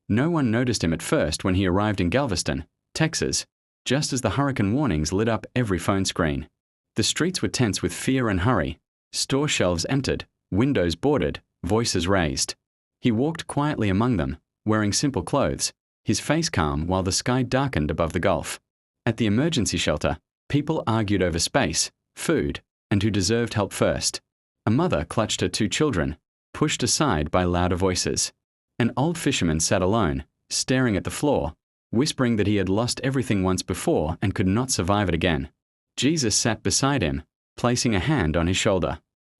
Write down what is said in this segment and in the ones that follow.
No one noticed him at first when he arrived in Galveston, Texas, just as the hurricane warnings lit up every phone screen. The streets were tense with fear and hurry, store shelves emptied, windows boarded, voices raised. He walked quietly among them, wearing simple clothes, his face calm while the sky darkened above the Gulf. At the emergency shelter, people argued over space, food, and who deserved help first. A mother clutched her 2 children, pushed aside by louder voices. An old fisherman sat alone, staring at the floor, whispering that he had lost everything once before and could not survive it again. Jesus sat beside him, placing a hand on his shoulder.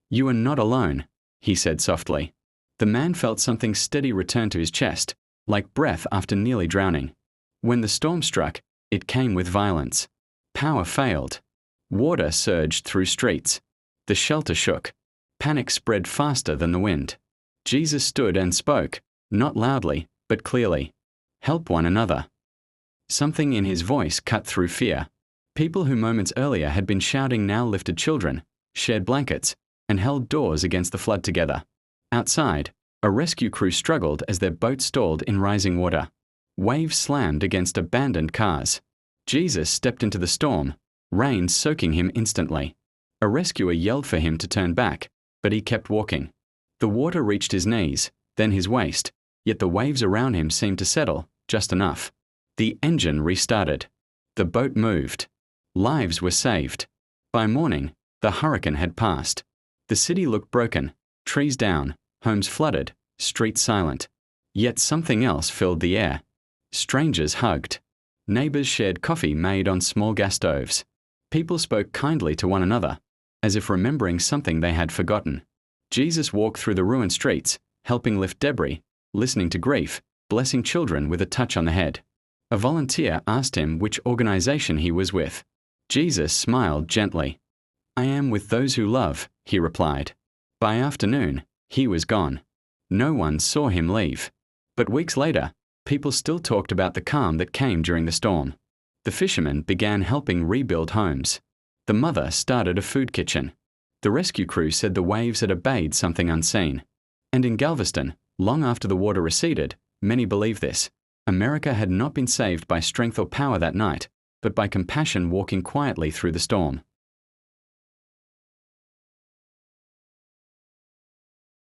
"You are not alone," he said softly. The man felt something steady return to his chest, like breath after nearly drowning. When the storm struck, it came with violence. Power failed. Water surged through streets. The shelter shook. Panic spread faster than the wind. Jesus stood and spoke, not loudly, but clearly. "Help one another." Something in his voice cut through fear. People who moments earlier had been shouting now lifted children, shared blankets, and held doors against the flood together. Outside, a rescue crew struggled as their boat stalled in rising water. Waves slammed against abandoned cars. Jesus stepped into the storm, rain soaking him instantly. A rescuer yelled for him to turn back, but he kept walking. The water reached his knees, then his waist, yet the waves around him seemed to settle, just enough. The engine restarted. The boat moved. Lives were saved. By morning, the hurricane had passed. The city looked broken, trees down, homes flooded, streets silent. Yet something else filled the air. Strangers hugged. Neighbors shared coffee made on small gas stoves. People spoke kindly to one another, as if remembering something they had forgotten. Jesus walked through the ruined streets, helping lift debris, listening to grief, blessing children with a touch on the head. A volunteer asked him which organization he was with. Jesus smiled gently. "I am with those who love," he replied. By afternoon, he was gone. No one saw him leave. But weeks later, people still talked about the calm that came during the storm. The fisherman began helping rebuild homes. The mother started a food kitchen. The rescue crew said the waves had obeyed something unseen. And in Galveston, long after the water receded, many believed this. America had not been saved by strength or power that night, but by compassion walking quietly through the storm.